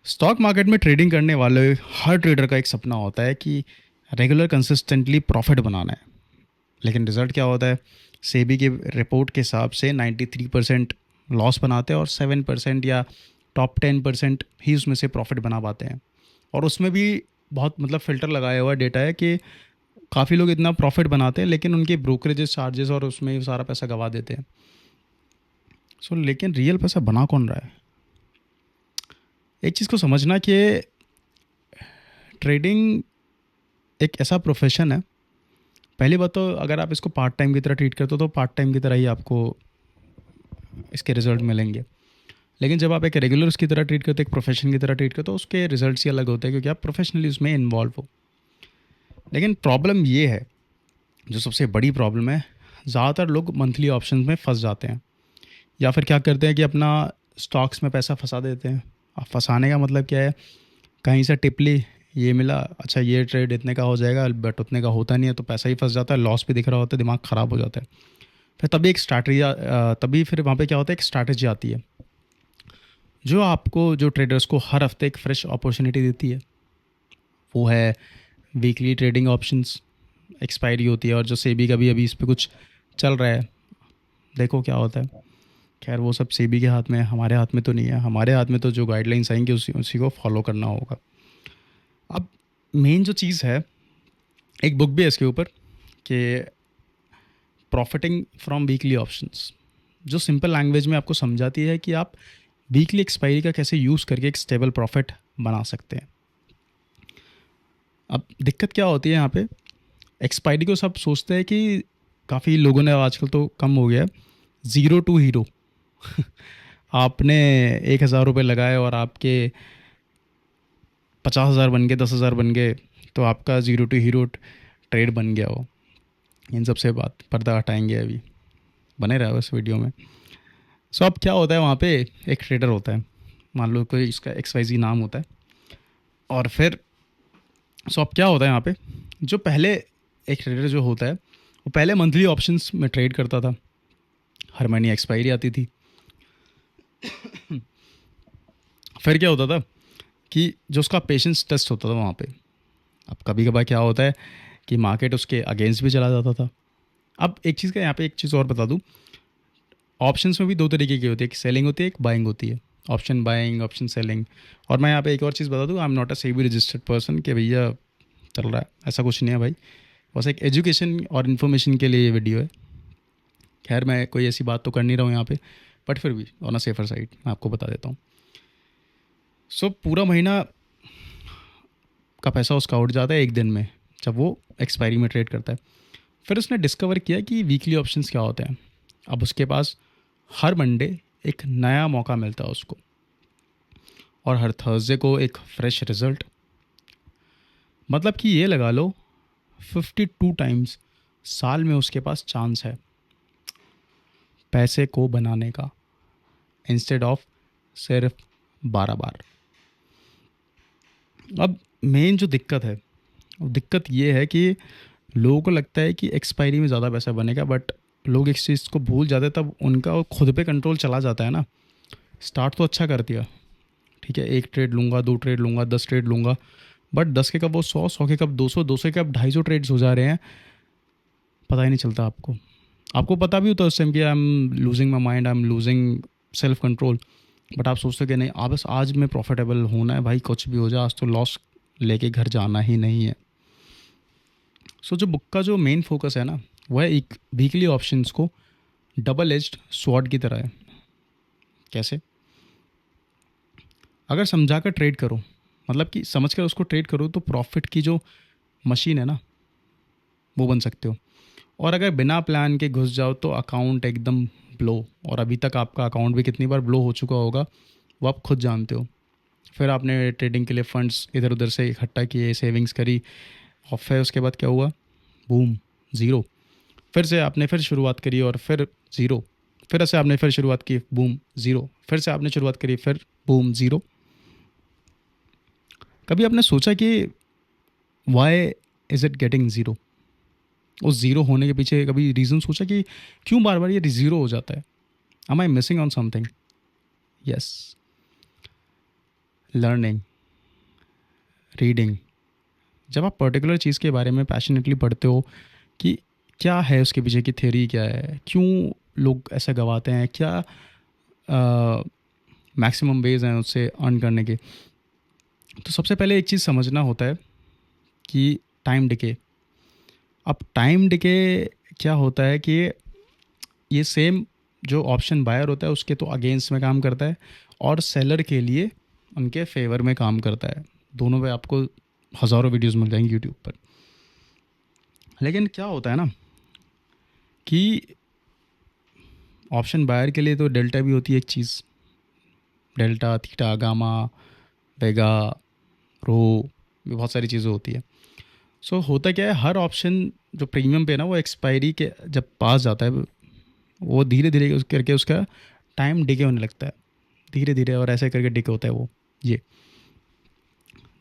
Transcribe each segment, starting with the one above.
Stock market में trading करने वाले हर ट्रेडर का एक सपना होता है कि रेगुलर कंसिस्टेंटली प्रॉफिट बनाना है। लेकिन रिजल्ट क्या होता है? सेबी के रिपोर्ट के हिसाब से 93% लॉस बनाते हैं और 7% या टॉप 10% ही उसमें से प्रॉफिट बना पाते हैं। और उसमें भी बहुत फ़िल्टर लगाया हुआ डेटा है कि काफ़ी लोग इतना प्रॉफिट बनाते हैं लेकिन उनके ब्रोकरेजेस चार्जेस और उसमें सारा पैसा गंवा देते हैं। लेकिन रियल पैसा बना कौन रहा है? एक चीज़ को समझना कि ट्रेडिंग एक ऐसा प्रोफेशन है। पहली बात तो अगर आप इसको पार्ट टाइम की तरह ट्रीट करते हो तो पार्ट टाइम की तरह ही आपको इसके रिजल्ट मिलेंगे। लेकिन जब आप एक रेगुलर उसकी तरह ट्रीट करते हो, एक प्रोफेशन की तरह ट्रीट करते हो, उसके रिजल्ट्स ही अलग होते हैं क्योंकि आप प्रोफेशनली उसमें इन्वॉल्व हो। लेकिन प्रॉब्लम ये है, जो सबसे बड़ी प्रॉब्लम है, ज़्यादातर लोग मंथली ऑप्शन में फंस जाते हैं या फिर क्या करते हैं कि अपना स्टॉक्स में पैसा फंसा देते हैं। अब फंसाने का मतलब क्या है? कहीं से टिप ली, ये मिला, अच्छा ये ट्रेड इतने का हो जाएगा, बट उतने का होता नहीं है तो पैसा ही फंस जाता है, लॉस भी दिख रहा होता है, दिमाग ख़राब हो जाता है। फिर तभी एक स्ट्रैटेजी तभी फिर वहाँ पे क्या होता है, एक स्ट्रैटेजी आती है जो आपको, जो ट्रेडर्स को हर हफ्ते एक फ्रेश अपॉर्चुनिटी देती है। वो है वीकली ट्रेडिंग ऑप्शंस। एक्सपायरी होती है और जो सेबी का भी अभी इस पर कुछ चल रहा है, देखो क्या होता है। खैर वो सब सेबी के हाथ में है, हमारे हाथ में तो नहीं है। हमारे हाथ में तो जो गाइडलाइंस आएंगी उसी उसी को फॉलो करना होगा। अब मेन जो चीज़ है, एक बुक भी है इसके ऊपर कि प्रॉफिटिंग फ्रॉम वीकली ऑप्शंस, जो सिंपल लैंग्वेज में आपको समझाती है कि आप वीकली एक्सपायरी का कैसे यूज़ करके एक स्टेबल प्रॉफिट बना सकते हैं। अब दिक्कत क्या होती है यहाँ पे? एक्सपायरी को सब सोचते हैं कि काफ़ी लोगों ने आजकल तो कम हो गया है, ज़ीरो टू हीरो। आपने 1,000 रुपये लगाए और आपके 50,000 बन गए, 10,000 बन गए, तो आपका ज़ीरो टू हीरो ट्रेड बन गया हो। इन सब से बात पर्दा हटाएंगे, अभी बने रहा इस वीडियो में। अब क्या होता है वहाँ पे? एक ट्रेडर होता है, मान लो कोई इसका XYZ नाम होता है। और फिर अब क्या होता है यहाँ पे? जो पहले एक ट्रेडर जो होता है वो पहले मंथली ऑप्शंस में ट्रेड करता था, हर महीने एक्सपायरी आती थी। फिर क्या होता था कि जो उसका पेशेंस टेस्ट होता था वहाँ पे, अब कभी कभार क्या होता है कि मार्केट उसके अगेंस्ट भी चला जाता था। अब एक चीज़ का यहाँ पे एक चीज़ और बता दूँ, ऑप्शंस में भी दो तरीके की होती है, एक सेलिंग होती है, एक बाइंग होती है। Option buying, option selling. और मैं यहाँ पे एक और चीज़ बता दूँ, I am not a SEBI registered person कि भैया चल रहा है, ऐसा कुछ नहीं है भाई। बस एक एजुकेशन और इन्फॉर्मेशन के लिए ये वीडियो है। खैर मैं कोई ऐसी बात तो कर नहीं रहा हूँ यहाँ पे, बट फिर भी ऑन अ सेफर साइड मैं आपको बता देता हूँ। पूरा महीना का पैसा उसका उठ जाता है एक दिन में, जब वो एक्सपायरी में ट्रेड करता है। फिर उसने डिस्कवर किया कि वीकली ऑप्शंस क्या होते हैं। अब उसके पास हर मंडे एक नया मौका मिलता है उसको, और हर थर्सडे को एक फ्रेश रिजल्ट। मतलब कि ये लगा लो 52 टाइम्स साल में उसके पास चांस है पैसे को बनाने का, इंस्टेड ऑफ सिर्फ 12 बार। अब मेन जो दिक्कत है, वो दिक्कत ये है कि लोगों को लगता है कि एक्सपायरी में ज़्यादा पैसा बनेगा, बट लोग इस चीज़ को भूल जाते हैं। तब उनका वो खुद पे कंट्रोल चला जाता है ना। स्टार्ट तो अच्छा कर दिया, ठीक है, एक ट्रेड लूँगा, दो ट्रेड लूँगा, 10 ट्रेड लूँगा, बट 10 के कब वो 100, 100 के कब 200, 200 के कब 250 ट्रेड्स हो जा रहे हैं, पता ही नहीं चलता आपको। आपको पता भी होता है उस टाइम कि I am losing my mind, I am losing self control, but आप सोचते हो कि नहीं, बस आज में प्रॉफिटेबल होना है भाई, कुछ भी हो जाए आज तो लॉस लेके घर जाना ही नहीं है। जो बुक का जो मेन फोकस है ना, वह एक वीकली ऑप्शंस को डबल एज्ड स्वॉर्ड की तरह है। कैसे? अगर समझा कर ट्रेड करो, मतलब कि समझ कर उसको ट्रेड करो, तो प्रॉफिट की जो मशीन है ना, वो बन सकते हो। और अगर बिना प्लान के घुस जाओ तो अकाउंट एकदम ब्लो, और अभी तक आपका अकाउंट भी कितनी बार ब्लो हो चुका होगा वो आप खुद जानते हो। फिर आपने ट्रेडिंग के लिए फंड्स इधर उधर से इकट्ठा किए, सेविंग्स करी, और फिर उसके बाद क्या हुआ? Boom, zero. फिर से आपने फिर शुरुआत करी और फिर ज़ीरो। फिर से आपने फिर शुरुआत की, बूम, ज़ीरो। फिर से आपने शुरुआत करी, फिर बूम, ज़ीरो। कभी आपने सोचा कि why is it getting zero? उस ज़ीरो होने के पीछे कभी रीज़न सोचा कि क्यों बार बार ये ज़ीरो हो जाता है? Am I missing on something? Yes, learning, reading. जब आप पर्टिकुलर चीज़ के बारे में पैशनेटली पढ़ते हो कि क्या है उसके पीछे की थ्योरी, क्या है, क्यों लोग ऐसा गवाते हैं, क्या मैक्सिमम वेज हैं उससे अर्न करने के, तो सबसे पहले एक चीज़ समझना होता है कि टाइम डिके। अब टाइम डिके क्या होता है कि ये सेम जो ऑप्शन बायर होता है उसके तो अगेंस्ट में काम करता है, और सेलर के लिए उनके फेवर में काम करता है। दोनों पे आपको हज़ारों वीडियोस मिल जाएंगी यूट्यूब पर। लेकिन क्या होता है ना कि ऑप्शन बायर के लिए तो डेल्टा भी होती है एक चीज़, डेल्टा, थीटा, गामा, वेगा, रो, भी बहुत सारी चीज़ें होती है। सो होता क्या है, हर ऑप्शन जो प्रीमियम पे है ना, वो एक्सपायरी के जब पास जाता है, वो धीरे धीरे करके उसका टाइम डिके होने लगता है, धीरे धीरे, और ऐसे करके डिके होता है वो। ये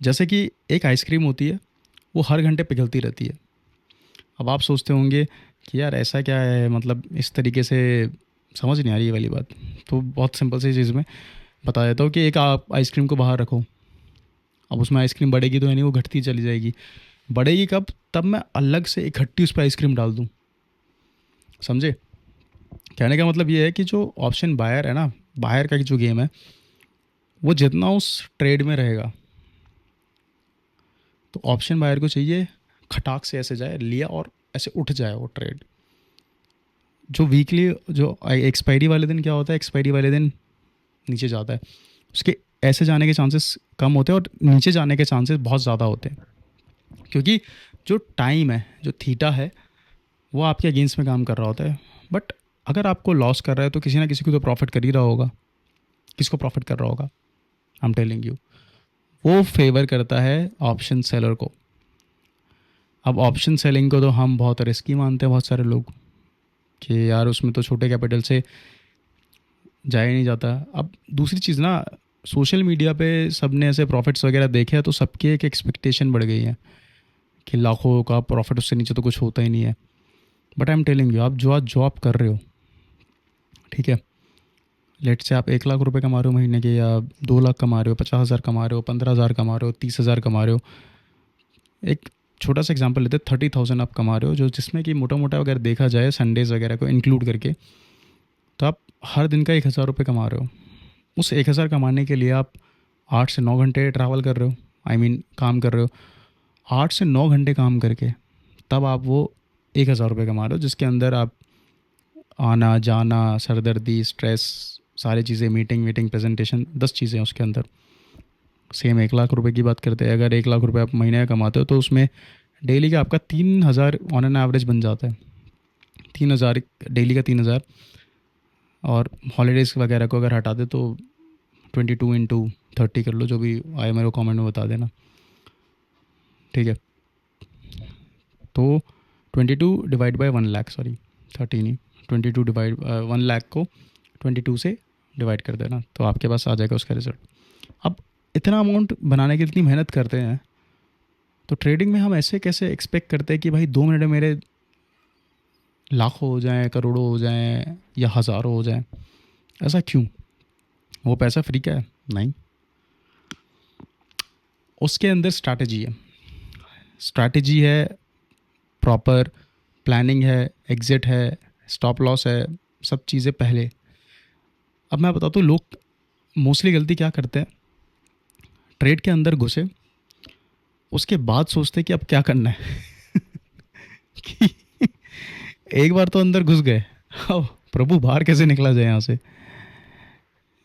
जैसे कि एक आइसक्रीम होती है, वो हर घंटे पिघलती रहती है। अब आप सोचते होंगे कि यार ऐसा क्या है, मतलब इस तरीके से समझ नहीं आ रही ये वाली बात। तो बहुत सिंपल सी चीज़ में बता देता हूँ कि एक आप आइसक्रीम को बाहर रखो, अब उसमें आइसक्रीम बढ़ेगी तो यानी वो घटती चली जाएगी। बढ़ेगी कब? तब मैं अलग से इकट्ठी उस पर आइसक्रीम डाल दूँ। समझे? कहने का मतलब ये है कि जो ऑप्शन बायर है ना, बायर का जो गेम है, वो जितना उस ट्रेड में रहेगा, तो ऑप्शन बायर को चाहिए खटाक से ऐसे जाए, लिया और ऐसे उठ जाए वो ट्रेड। जो वीकली जो एक्सपायरी वाले दिन क्या होता है, एक्सपायरी वाले दिन नीचे जाता है, उसके ऐसे जाने के चांसेस कम होते हैं और नीचे जाने के चांसेस बहुत ज़्यादा होते हैं, क्योंकि जो टाइम है, जो थीटा है, वो आपके अगेंस्ट में काम कर रहा होता है। बट अगर आपको लॉस कर रहा है तो किसी ना किसी को तो प्रॉफिट कर ही रहा होगा। किसको प्रॉफिट कर रहा होगा? आई एम टेलिंग यू, वो फेवर करता है ऑप्शन सेलर को। अब ऑप्शन सेलिंग को तो हम बहुत रिस्की मानते हैं बहुत सारे लोग, कि यार उसमें तो छोटे कैपिटल से जाया ही नहीं जाता। अब दूसरी चीज़ ना, सोशल मीडिया पे सब ने ऐसे प्रॉफिट्स वगैरह देखे हैं, तो सबकी एक एक्सपेक्टेशन बढ़ गई है कि लाखों का प्रॉफिट, उससे नीचे तो कुछ होता ही नहीं है। But I am telling you, आप जो आज जॉब कर रहे हो, ठीक है, लेट से आप 1 लाख रुपए कमा रहे हो महीने के, या 2 लाख कमा रहे हो, 50,000 कमा रहे हो, 15,000 कमा रहे हो, 30,000 कमा रहे हो। एक छोटा सा एग्जांपल लेते हैं, 30,000 आप कमा रहे हो, जो जिसमें कि मोटा मोटा अगर देखा जाए संडेज़ वगैरह को इंक्लूड करके, तो आप हर दिन का 1,000 रुपये कमा रहे हो। उस 1,000 कमाने के लिए आप 8 से 9 घंटे ट्रैवल कर रहे हो, आई मीन काम कर रहे हो। 8 से 9 घंटे काम करके तब आप वो 1,000 रुपये कमा रहे हो, जिसके अंदर आप आना जाना, सरदर्दी, स्ट्रेस, सारी चीज़ें, मीटिंग वीटिंग, प्रेजेंटेशन, 10 चीज़ें उसके अंदर। सेम 1 लाख रुपए की बात करते हैं, अगर 1 लाख रुपए आप महीने का कमाते हो तो उसमें डेली का आपका 3,000 ऑन एन एवरेज बन जाता है। 3,000 डेली का, 3,000, और हॉलीडेज़ वगैरह को अगर हटा दे तो 22 × 30 कर लो, जो भी आए मेरे को कमेंट में बता देना, ठीक है। तो 22 / 1 लाख, सॉरी 30 नहीं, 22 डिवाइड 1 लाख को 22 से डिवाइड कर देना, तो आपके पास आ जाएगा उसका रिजल्ट। अब इतना अमाउंट बनाने की इतनी मेहनत करते हैं, तो ट्रेडिंग में हम ऐसे कैसे एक्सपेक्ट करते हैं कि भाई 2 मिनट में मेरे लाखों हो जाएं, करोड़ों हो जाएं, या हज़ारों हो जाएं? ऐसा क्यों? वो पैसा फ्री का है? नहीं, उसके अंदर स्ट्रैटेजी है। स्ट्रैटेजी है, प्रॉपर प्लानिंग है, एग्जिट है, स्टॉप लॉस है, सब चीज़ें पहले। अब मैं बताता हूँ लोग मोस्टली गलती क्या करते हैं, ट्रेड के अंदर घुसे, उसके बाद सोचते कि अब क्या करना है। कि एक बार तो अंदर घुस गए, अब प्रभु बाहर कैसे निकला जाए यहाँ से।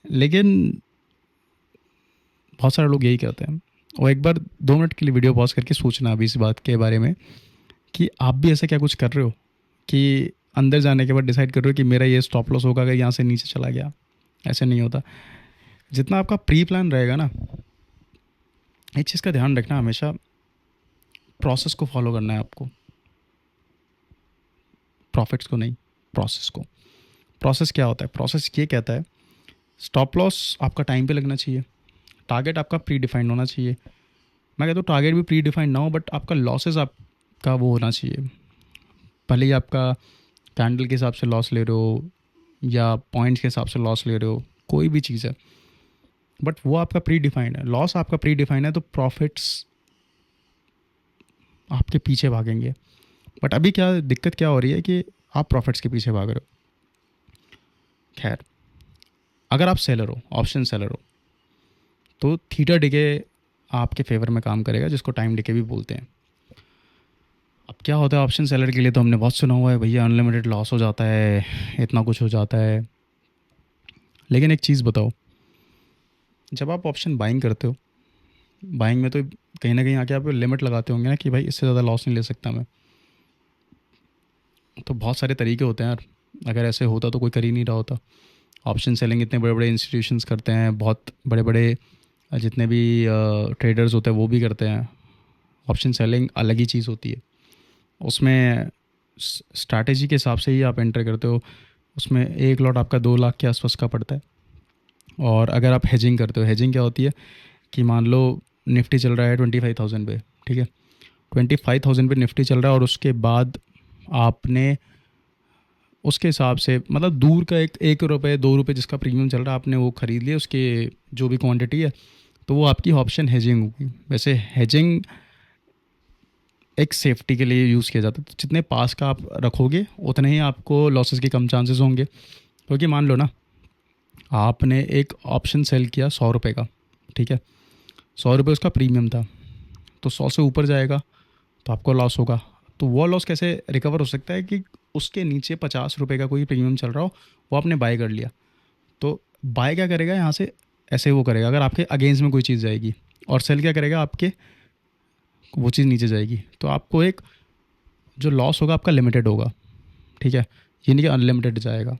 लेकिन बहुत सारे लोग यही कहते हैं। और एक बार 2 मिनट के लिए वीडियो पॉज करके सोचना अभी इस बात के बारे में, कि आप भी ऐसा क्या कुछ कर रहे हो कि अंदर जाने के बाद डिसाइड कर रहे हो कि मेरा ये स्टॉप लॉस होगा अगर यहाँ से नीचे चला गया। ऐसे नहीं होता। जितना आपका प्री प्लान रहेगा ना, एक चीज़ का ध्यान रखना हमेशा, प्रोसेस को फॉलो करना है आपको, प्रॉफिट्स को नहीं, प्रोसेस को। प्रोसेस क्या होता है? प्रोसेस ये कहता है, स्टॉप लॉस आपका टाइम पे लगना चाहिए, टारगेट आपका प्री डिफाइंड होना चाहिए। मैं कहता हूँ टारगेट भी प्री डिफाइंड ना हो, बट आपका लॉसेस आपका वो होना चाहिए। भले ही आपका कैंडल के हिसाब से लॉस ले रहे हो या पॉइंट्स के हिसाब से लॉस ले रहे हो, कोई भी चीज़ है, बट वो आपका प्री डिफाइंड है, लॉस आपका प्री डिफाइंड है, तो प्रॉफिट्स आपके पीछे भागेंगे। बट अभी क्या दिक्कत क्या हो रही है कि आप प्रॉफिट्स के पीछे भाग रहे हो। खैर, अगर आप सेलर हो, ऑप्शन सेलर हो, तो थीटा डिके आपके फेवर में काम करेगा, जिसको टाइम डिके भी बोलते हैं। अब क्या होता है ऑप्शन सेलर के लिए, तो हमने बहुत सुना हुआ है भैया अनलिमिटेड लॉस हो जाता है, इतना कुछ हो जाता है। लेकिन एक चीज़ बताओ, जब आप ऑप्शन बाइंग करते हो, बाइंग में तो कहीं ना कहीं आके आप लिमिट लगाते होंगे ना कि भाई इससे ज़्यादा लॉस नहीं ले सकता मैं। तो बहुत सारे तरीके होते हैं यार, अगर ऐसे होता तो कोई कर ही नहीं रहा होता। ऑप्शन सेलिंग इतने बड़े बड़े इंस्टीट्यूशंस करते हैं, बहुत बड़े बड़े जितने भी ट्रेडर्स होते हैं वो भी करते हैं। ऑप्शन सेलिंग अलग ही चीज़ होती है, उसमें स्ट्रैटेजी के हिसाब से ही आप एंटर करते हो। उसमें एक लॉट आपका 2 लाख के आसपास का पड़ता है। और अगर आप हेजिंग करते हो, हेजिंग क्या होती है कि मान लो निफ्टी चल रहा है 25,000 पे, ठीक है, 25,000 पे निफ्टी चल रहा है, और उसके बाद आपने उसके हिसाब से मतलब दूर का 1 रुपये 2 रुपये जिसका प्रीमियम चल रहा है आपने वो ख़रीद लिया, उसके जो भी क्वांटिटी है, तो वो आपकी ऑप्शन हेजिंग होगी। वैसे हेजिंग एक सेफ्टी के लिए यूज़ किया जाता है, तो जितने पास का आप रखोगे उतने ही आपको लॉसेस के कम चांसेस होंगे। क्योंकि मान लो ना, आपने एक ऑप्शन सेल किया 100 रुपये का, ठीक है, 100 रुपये उसका प्रीमियम था, तो 100 से ऊपर जाएगा तो आपको लॉस होगा। तो वो लॉस कैसे रिकवर हो सकता है कि उसके नीचे 50 रुपये का कोई प्रीमियम चल रहा हो, वो आपने बाय कर लिया, तो बाय क्या करेगा यहाँ से, ऐसे वो करेगा अगर आपके अगेंस्ट में कोई चीज़ जाएगी, और सेल क्या करेगा, आपके वो चीज़ नीचे जाएगी, तो आपको एक जो लॉस होगा आपका लिमिटेड होगा, ठीक है, ये नहीं कि अनलिमिटेड जाएगा।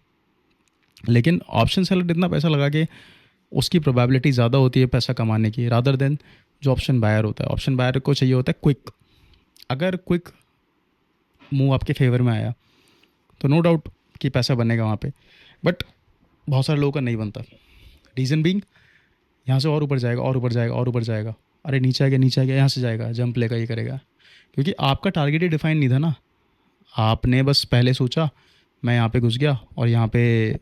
लेकिन ऑप्शन सेलर इतना पैसा लगा के उसकी प्रोबेबिलिटी ज़्यादा होती है पैसा कमाने की, रादर देन जो ऑप्शन बायर होता है। ऑप्शन बायर को चाहिए होता है क्विक। अगर क्विक मूव आपके फेवर में आया तो नो डाउट कि पैसा बनेगा वहाँ पे, बट बहुत सारे लोगों का नहीं बनता। रीज़न बीइंग, यहाँ से और ऊपर जाएगा और ऊपर जाएगा और ऊपर जाएगा, अरे नीचे आ गया यहाँ से जाएगा, जंप लेगा, ये करेगा, क्योंकि आपका टारगेट ही डिफाइन नहीं था ना। आपने बस पहले सोचा मैं यहाँ पे घुस गया और यहाँ पे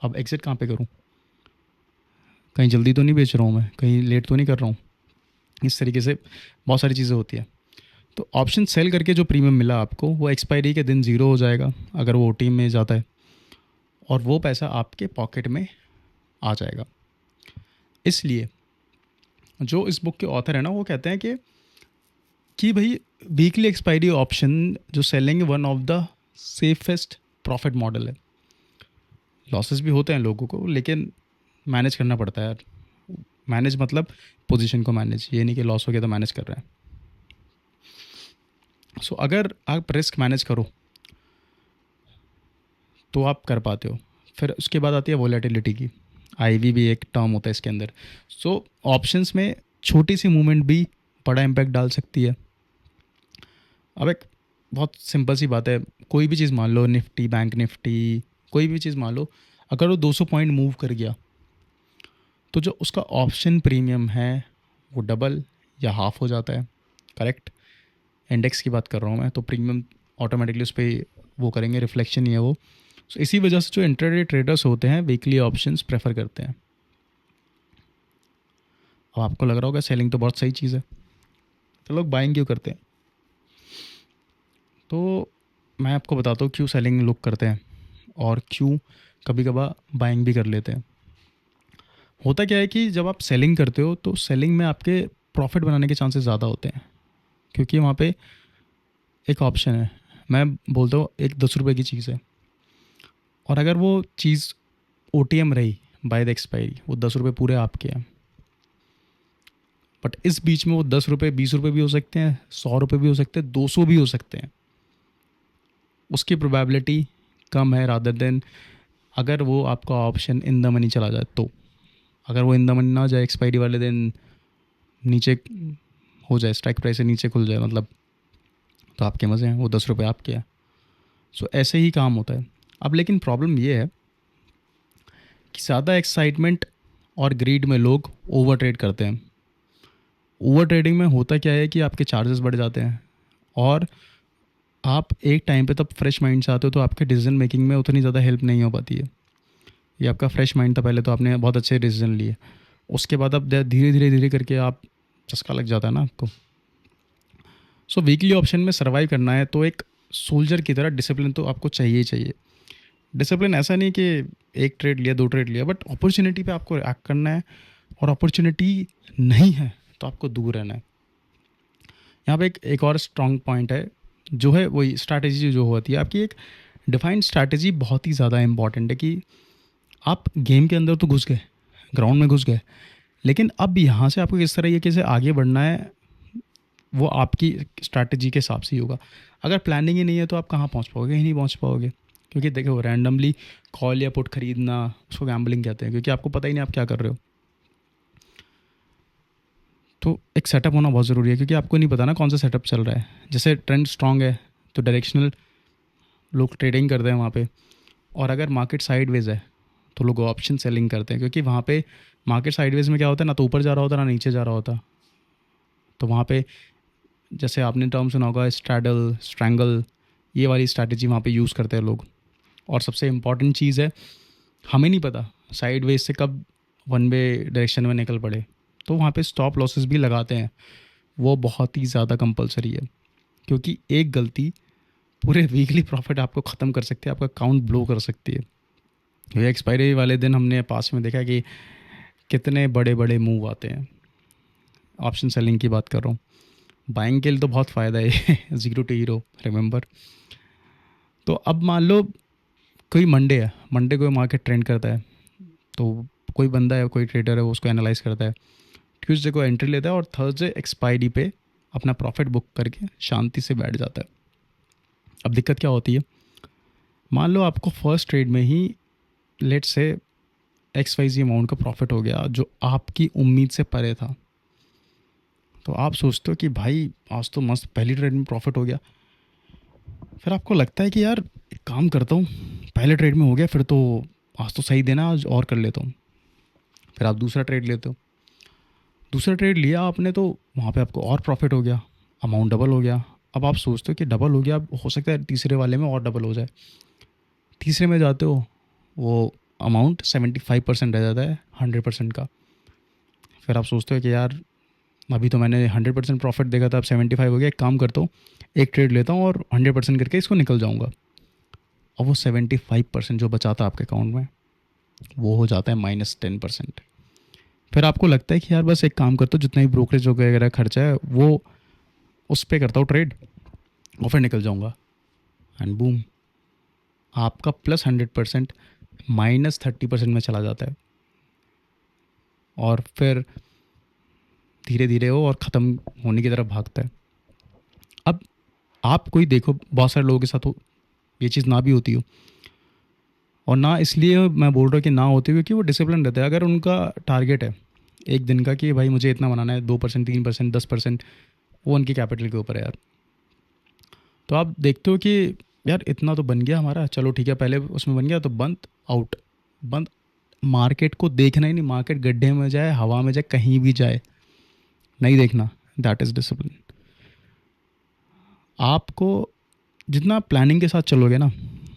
अब एग्ज़िट कहाँ पे करूँ, कहीं जल्दी तो नहीं बेच रहा हूँ मैं, कहीं लेट तो नहीं कर रहा हूँ। इस तरीके से बहुत सारी चीज़ें होती हैं। तो ऑप्शन सेल करके जो प्रीमियम मिला आपको, वो एक्सपायरी के दिन ज़ीरो हो जाएगा अगर वो ओटीएम में जाता है, और वो पैसा आपके पॉकेट में आ जाएगा। इसलिए जो इस बुक के ऑथर है ना, वो कहते हैं कि भाई वीकली एक्सपायरी ऑप्शन जो selling one of the safest profit model है। लॉसेस भी होते हैं लोगों को, लेकिन मैनेज करना पड़ता है यार। मैनेज मतलब पोजीशन को मैनेज, ये नहीं कि लॉस हो गया तो मैनेज कर रहे हैं। सो अगर आप रिस्क मैनेज करो तो आप कर पाते हो। फिर उसके बाद आती है वोलेटिलिटी की, आईवी भी एक टर्म होता है इसके अंदर। सो ऑप्शंस में छोटी सी मूवमेंट भी बड़ा इम्पैक्ट डाल सकती है। अब एक बहुत सिंपल सी बात है, कोई भी चीज़ मान लो, निफ्टी, बैंक निफ्टी, कोई भी चीज़ मान लो, अगर वो 200 पॉइंट मूव कर गया तो जो उसका ऑप्शन प्रीमियम है वो डबल या हाफ हो जाता है। करेक्ट, इंडेक्स की बात कर रहा हूँ मैं, तो प्रीमियम ऑटोमेटिकली उस पर वो करेंगे, रिफ्लेक्शन ही है वो। सो इसी वजह से जो इंट्राडे ट्रेडर्स होते हैं वीकली ऑप्शंस प्रेफर करते हैं। अब आपको लग रहा होगा सेलिंग तो बहुत सही चीज़ है, तो लोग बाइंग क्यों करते हैं? तो मैं आपको बताता हूँ क्यों सेलिंग लोग करते हैं और क्यों कभी कभार बाइंग भी कर लेते हैं। होता क्या है कि जब आप सेलिंग करते हो तो सेलिंग में आपके प्रॉफिट बनाने के चांसेस ज़्यादा होते हैं, क्योंकि वहाँ पे एक ऑप्शन है। मैं बोलता हूँ एक 10 रुपये की चीज़ है, और अगर वो चीज़ ओटीएम रही बाय द एक्सपायरी, वो 10 रुपये पूरे आपके हैं। बट इस बीच में वो 10 रुपये 20 रुपये भी हो सकते हैं, 100 रुपये भी हो सकते हैं, 200 भी हो सकते हैं। उसकी प्रोबेबिलिटी कम है रादर देन अगर वो आपका ऑप्शन इन द मनी चला जाए। तो अगर वो इन द मनी ना जाए, एक्सपायरी वाले दिन नीचे हो जाए, स्ट्राइक प्राइस से नीचे खुल जाए मतलब, तो आपके मज़े हैं, वो 10 रुपये आपके हैं। सो ऐसे ही काम होता है। अब लेकिन प्रॉब्लम ये है कि ज़्यादा एक्साइटमेंट और ग्रीड में लोग ओवर ट्रेड करते हैं। ओवर ट्रेडिंग में होता क्या है कि आपके चार्जेस बढ़ जाते हैं, और आप एक टाइम पे तब फ्रेश माइंड से आते हो, तो आपके डिसीजन मेकिंग में उतनी ज़्यादा हेल्प नहीं हो पाती है। ये आपका फ्रेश माइंड था पहले, तो आपने बहुत अच्छे डिसीजन लिए, उसके बाद अब धीरे धीरे धीरे करके आप चस्का लग जाता है ना आपको। सो वीकली ऑप्शन में सर्वाइव करना है तो एक सोल्जर की तरह डिसिप्लिन तो आपको चाहिए ही चाहिए। डिसिप्लिन ऐसा नहीं कि एक ट्रेड लिया, 2 ट्रेड लिया, बट अपॉर्चुनिटी पे आपको एक्ट करना है, और अपॉर्चुनिटी नहीं है तो आपको दूर रहना है। यहाँ पे एक और स्ट्रॉन्ग पॉइंट है, जो है वही स्ट्रैटेजी जो होती है आपकी। एक डिफाइंड स्ट्रैटेजी बहुत ही ज़्यादा इंपॉर्टेंट है कि आप गेम के अंदर तो घुस गए, ग्राउंड में घुस गए, लेकिन अब यहाँ से आपको किस तरीके से आगे बढ़ना है वो आपकी स्ट्रैटेजी के हिसाब से ही होगा। अगर प्लानिंग ही नहीं है तो आप कहाँ पहुँच पाओगे? ही नहीं पहुँच पाओगे। क्योंकि देखो, रैंडमली कॉल या पुट खरीदना, उसको गैम्बलिंग कहते हैं, क्योंकि आपको पता ही नहीं आप क्या कर रहे हो। तो एक सेटअप होना बहुत ज़रूरी है, क्योंकि आपको नहीं पता ना कौन सा सेटअप चल रहा है। जैसे ट्रेंड स्ट्रांग है तो डायरेक्शनल लोग ट्रेडिंग करते हैं वहाँ पे, और अगर मार्केट साइडवेज है तो लोग ऑप्शन सेलिंग करते हैं, क्योंकि वहाँ पे मार्केट साइडवेज में क्या होता है, ना तो ऊपर जा रहा होता ना नीचे जा रहा होता। तो वहाँ पे जैसे आपने टर्म सुना होगा, स्ट्रैडल, स्ट्रैंगल, ये वाली स्ट्रैटेजी वहाँ पे यूज़ करते हैं लोग। और सबसे इम्पॉर्टेंट चीज़ है, हमें नहीं पता साइडवेज से कब वन वे डायरेक्शन में निकल पड़े, तो वहाँ पे स्टॉप लॉसेस भी लगाते हैं। वो बहुत ही ज़्यादा कंपलसरी है, क्योंकि एक गलती पूरे वीकली प्रॉफिट आपको ख़त्म कर सकती है, आपका अकाउंट ब्लो कर सकती है। ये एक्सपायरी वाले दिन हमने पास में देखा कि कितने बड़े बड़े मूव आते हैं। ऑप्शन सेलिंग की बात कर रहा हूँ, बाइंग के लिए तो बहुत फ़ायदा है ज़ीरो टू हीरो, रिमेंबर। तो अब मान लो कोई मंडे है, मंडे को मार्केट ट्रेंड करता है, तो कोई बंदा है, कोई ट्रेडर है, वो उसको एनालाइज करता है, ट्यूसडे को एंट्री लेता है और थर्सडे एक्सपायरी पे अपना प्रॉफिट बुक करके शांति से बैठ जाता है। अब दिक्कत क्या होती है, मान लो आपको फर्स्ट ट्रेड में ही लेट से XYZ अमाउंट का प्रॉफिट हो गया, जो आपकी उम्मीद से परे था। तो आप सोचते हो कि भाई आज तो मस्त पहली ट्रेड में प्रॉफिट हो गया। फिर आपको लगता है कि यार एक काम करता हूँ, पहले ट्रेड में हो गया, फिर तो आज तो सही देना, आज और कर लेता हूँ। फिर आप दूसरा ट्रेड लेते हो, दूसरा ट्रेड लिया आपने, तो वहाँ पे आपको और प्रॉफिट हो गया, अमाउंट डबल हो गया। अब आप सोचते हो कि डबल हो गया, अब हो सकता है तीसरे वाले में और डबल हो जाए। तीसरे में जाते हो, वो अमाउंट 75% रह जाता है 100% का। फिर आप सोचते हो कि यार अभी तो मैंने 100% प्रॉफिट देखा था, अब 75 हो गया, एक काम करता हूँ, एक ट्रेड लेता हूँ और 100% करके इसको निकल जाऊँगा। और वो 75% जो बचा था आपके अकाउंट में, वो हो जाता है -10%। फिर आपको लगता है कि यार बस एक काम करता हूँ, जितना भी ब्रोकरेज वगैरह खर्चा है वो उस पर करता हूँ ट्रेड, और फिर निकल जाऊँगा। एंड बूम, आपका +100% -30% में चला जाता है, और फिर धीरे धीरे वो और ख़त्म होने की तरफ भागता है। अब आप कोई देखो, बहुत सारे लोगों के साथ ये चीज़ ना भी होती हो, और ना इसलिए मैं बोल रहा हूँ कि ना होती, क्योंकि वो डिसिप्लिन रहता है। अगर उनका टारगेट है एक दिन का कि भाई मुझे इतना बनाना है, 2%, 3%, 10%, वो उनकी कैपिटल के ऊपर है यार। तो आप देखते हो कि यार इतना तो बन गया हमारा, चलो ठीक है, पहले उसमें बन गया तो बंद, आउट, बंद। मार्केट को देखना ही नहीं, मार्केट गड्ढे में जाए, हवा में जाए, कहीं भी जाए, नहीं देखना। That is discipline. आपको जितना प्लानिंग के साथ चलोगे ना,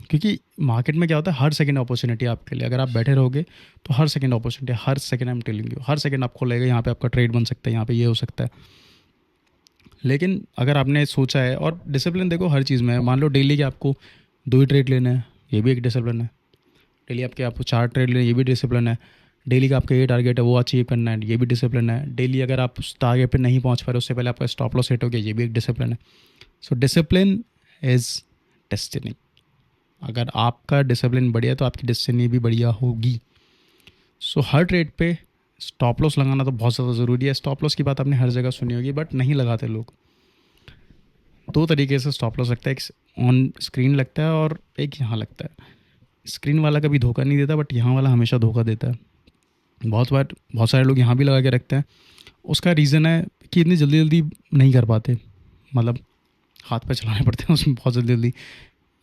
क्योंकि मार्केट में क्या होता है, हर सेकंड अपॉर्चुनिटी आपके लिए। अगर आप बैठे रहोगे तो हर सेकंड अपॉर्चुनिटी, हर second I am telling you, हर सेकंड आपको लगेगा यहाँ पे आपका ट्रेड बन सकता है, यहाँ पे ये हो सकता है। लेकिन अगर आपने सोचा है, और डिसिप्लिन देखो हर चीज़ में है। मान लो डेली के आपको 2 ही ट्रेड लेने हैं, ये भी एक डिसिप्लिन है। डेली आपको 4 ट्रेड लेने, ये भी डिसिप्लिन है। डेली का आपका ये टारगेट है, वो अचीव करना है, ये भी डिसिप्लिन है। डेली अगर आप उस टारगेट पे नहीं पहुंच पा रहे, उससे पहले आपका स्टॉप लॉस हिट हो गया, ये भी एक डिसिप्लिन है। So discipline is destiny. अगर आपका डिसिप्लिन बढ़िया तो आपकी डेस्टिनी भी बढ़िया होगी। सो हर ट्रेड पे स्टॉप लॉस लगाना तो बहुत ज़्यादा ज़रूरी है। स्टॉप लॉस की बात आपने हर जगह सुनी होगी, बट नहीं लगाते लोग। 2 तरीके से स्टॉप लॉस लगता है, एक ऑन स्क्रीन लगता है और एक यहाँ लगता है। स्क्रीन वाला कभी धोखा नहीं देता, बट यहाँ वाला हमेशा धोखा देता है। बहुत बार बहुत सारे लोग यहाँ भी लगा के रखते हैं। उसका रीज़न है कि इतनी जल्दी जल्दी नहीं कर पाते, मतलब हाथ पे चलाने पड़ते हैं उसमें बहुत जल्दी जल्दी।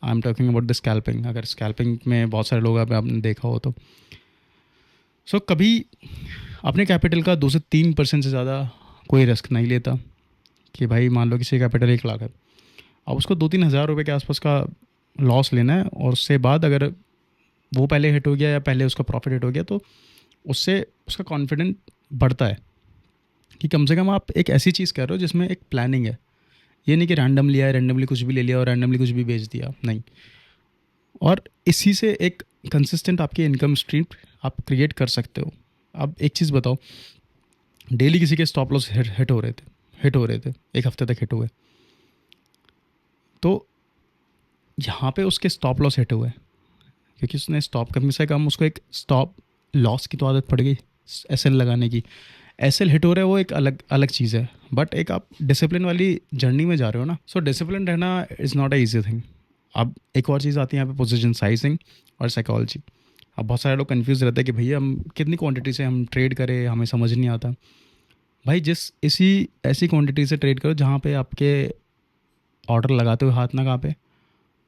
I am talking about the scalping. अगर स्कैल्पिंग में बहुत सारे लोग आपने देखा हो तो कभी अपने कैपिटल का 2 से 3% से ज़्यादा कोई रिस्क नहीं लेता। कि भाई मान लो किसी कैपिटल 1 लाख है, अब उसको 2-3 हज़ार रुपये के आसपास का लॉस लेना है, और उससे बाद अगर वो पहले हिट हो गया या पहले उसका प्रॉफिट हिट हो गया, तो उससे उसका कॉन्फिडेंट बढ़ता है कि कम से कम आप एक ऐसी चीज़ कर रहे हो जिसमें एक प्लानिंग है। ये नहीं कि रैंडमली आया, रैंडमली कुछ भी ले लिया और रैंडमली कुछ भी बेच दिया, नहीं। और इसी से एक कंसिस्टेंट आपकी इनकम स्ट्रीम आप क्रिएट कर सकते हो। अब एक चीज़ बताओ, डेली किसी के स्टॉप लॉस हिट हो रहे थे, एक हफ्ते तक हिट हुए, तो यहाँ पे उसके स्टॉप लॉस हिट हुए क्योंकि उसने स्टॉप कम से कम उसको एक स्टॉप लॉस की तो आदत पड़ गई, एसएल लगाने की। एसएल हिट हो रहा है वो एक अलग अलग चीज़ है, बट एक आप डिसिप्लिन वाली जर्नी में जा रहे हो ना, सो डिसिप्लिन रहना is not a easy thing. अब एक और चीज़ आती है यहाँ पे, पोजीशन साइजिंग और साइकोलॉजी। अब बहुत सारे लोग कंफ्यूज रहते हैं कि भैया हम कितनी क्वांटिटी से हम ट्रेड करें, हमें समझ नहीं आता। भाई इसी ऐसी क्वांटिटी से ट्रेड करो जहाँ पे आपके ऑर्डर लगाते हुए हाथ ना कांपे,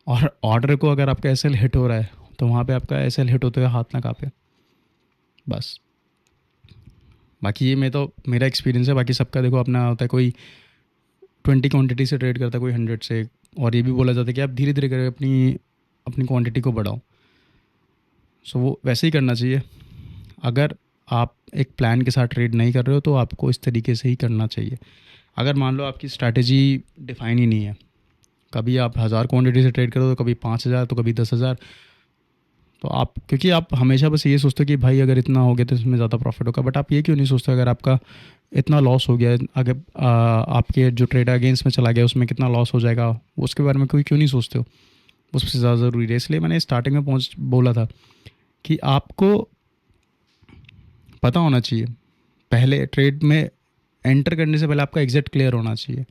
और ऑर्डर को अगर आपका एसएल हिट हो रहा है तो वहाँ पे आपका एसएल हिट होते हुए हाथ ना कांपे, बस। बाकी ये मेरा एक्सपीरियंस है, बाकी सबका देखो अपना होता है। कोई 20 क्वांटिटी से ट्रेड करता है, कोई 100 से। और ये भी बोला जाता है कि आप धीरे धीरे करें, अपनी अपनी क्वांटिटी को बढ़ाओ। सो वो वैसे ही करना चाहिए। अगर आप एक प्लान के साथ ट्रेड नहीं कर रहे हो तो आपको इस तरीके से ही करना चाहिए। अगर मान लो आपकी स्ट्रैटेजी डिफाइन ही नहीं है, कभी आप 1000 क्वांटिटी से ट्रेड करो तो कभी 5000 तो कभी 10,000, तो आप, क्योंकि आप हमेशा बस ये सोचते हो कि भाई अगर इतना हो गया तो इसमें ज़्यादा प्रॉफिट होगा, बट आप ये क्यों नहीं सोचते अगर आपका इतना लॉस हो गया, अगर आपके जो ट्रेड अगेंस्ट में चला गया उसमें कितना लॉस हो जाएगा, उसके बारे में कोई क्यों नहीं सोचते हो। वो सबसे ज़्यादा ज़रूरी है। इसलिए मैंने स्टार्टिंग में बोला था कि आपको पता होना चाहिए, पहले ट्रेड में एंटर करने से पहले आपका एग्जिट क्लियर होना चाहिए।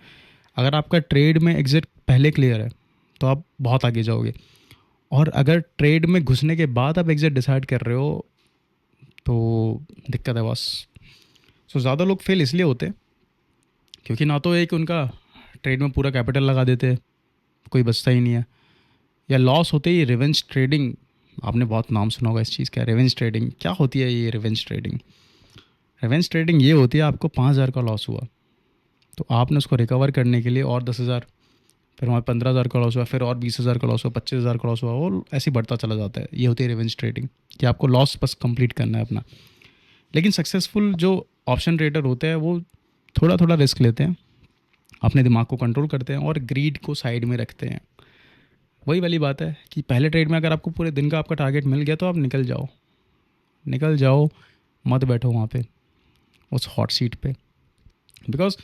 अगर आपका ट्रेड में एग्जिट पहले क्लियर है तो आप बहुत आगे जाओगे, और अगर ट्रेड में घुसने के बाद आप एग्जिट डिसाइड कर रहे हो तो दिक्कत है बस। सो ज़्यादा लोग फेल इसलिए होते हैं क्योंकि ना तो एक उनका ट्रेड में पूरा कैपिटल लगा देते, कोई बचता ही नहीं है, या लॉस होते ही रिवेंज ट्रेडिंग। आपने बहुत नाम सुना होगा इस चीज़ का, रिवेंज ट्रेडिंग। क्या होती है ये रिवेंज ट्रेडिंग? रिवेंज ट्रेडिंग ये होती है, आपको 5,000 का लॉस हुआ तो आपने उसको रिकवर करने के लिए और 10,000, फिर वहाँ 15,000 का लॉस हुआ, फिर और 20,000 का लॉस हुआ, 25,000 का लॉस हुआ, वो ऐसे ही बढ़ता चला जाता है। ये होती है रिवेंज ट्रेडिंग, कि आपको लॉस बस कंप्लीट करना है अपना। लेकिन सक्सेसफुल जो ऑप्शन ट्रेडर होते हैं वो थोड़ा थोड़ा रिस्क लेते हैं, अपने दिमाग को कंट्रोल करते हैं और ग्रीड को साइड में रखते हैं। वही वाली बात है कि पहले ट्रेड में अगर आपको पूरे दिन का आपका टारगेट मिल गया तो आप निकल जाओ, मत बैठो वहाँ पे उस हॉट सीट पे। Because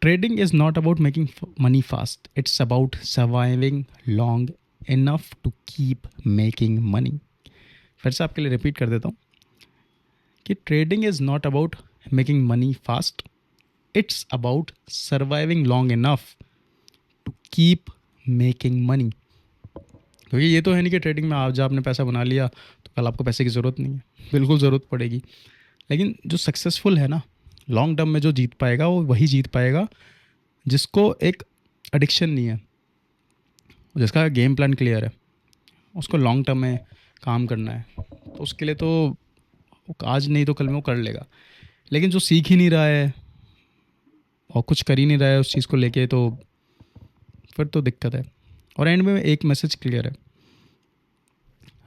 trading is not about making money fast, it's about surviving long enough to keep making money। फिर से आपके लिए रिपीट कर देता हूँ कि trading is not about making money fast, it's about surviving long enough to keep making money. क्योंकि ये तो है नहीं कि ट्रेडिंग में आज आपने पैसा बना लिया तो कल आपको पैसे की ज़रूरत नहीं है, बिल्कुल ज़रूरत पड़ेगी। लेकिन जो सक्सेसफुल है ना, लॉन्ग टर्म में जो जीत पाएगा वो वही जीत पाएगा जिसको एक एडिक्शन नहीं है, जिसका गेम प्लान क्लियर है, उसको लॉन्ग टर्म में काम करना है। तो उसके लिए तो आज नहीं तो कल में वो कर लेगा। लेकिन जो सीख ही नहीं रहा है और कुछ कर ही नहीं रहा है उस चीज़ को लेके, तो फिर तो दिक्कत है। और एंड में एक मैसेज क्लियर है,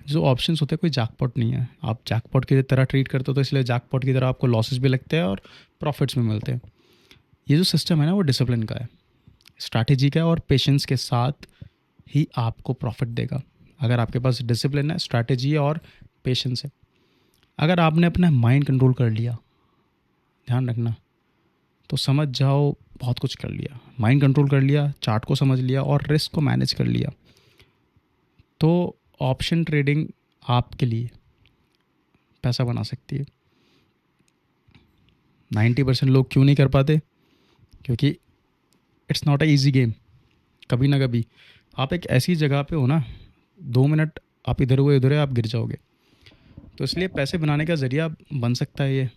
जो ऑप्शंस होते हैं कोई जैकपॉट नहीं है। आप जैकपॉट की तरह ट्रीट करते हो तो इसलिए जैकपॉट की तरह आपको लॉसेस भी लगते हैं और प्रॉफिट्स भी मिलते हैं। ये जो सिस्टम है ना वो डिसिप्लिन का है, स्ट्रैटेजी का है, और पेशेंस के साथ ही आपको प्रॉफिट देगा। अगर आपके पास डिसिप्लिन है, स्ट्रैटेजी है और पेशेंस है। अगर आपने अपना माइंड कंट्रोल कर लिया, ध्यान रखना, तो समझ जाओ बहुत कुछ कर लिया। माइंड कंट्रोल कर लिया, चार्ट को समझ लिया और रिस्क को मैनेज कर लिया, तो ऑप्शन ट्रेडिंग आपके लिए पैसा बना सकती है। 90% लोग क्यों नहीं कर पाते? क्योंकि it's not a easy game. कभी ना कभी आप एक ऐसी जगह पे हो ना, 2 मिनट आप इधर हुए उधर है, आप गिर जाओगे। तो इसलिए पैसे बनाने का ज़रिया बन सकता है ये।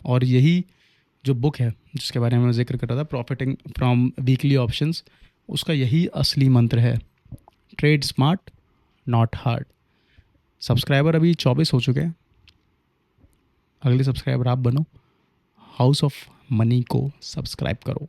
और यही जो बुक है जिसके बारे में मैं जिक्र कर रहा था, प्रॉफिटिंग फ्रॉम वीकली ऑप्शंस, उसका यही असली मंत्र है, trade smart not hard. Subscriber अभी 24 हो चुके हैं, अगले सब्सक्राइबर आप बनो। हाउस ऑफ मनी को सब्सक्राइब करो।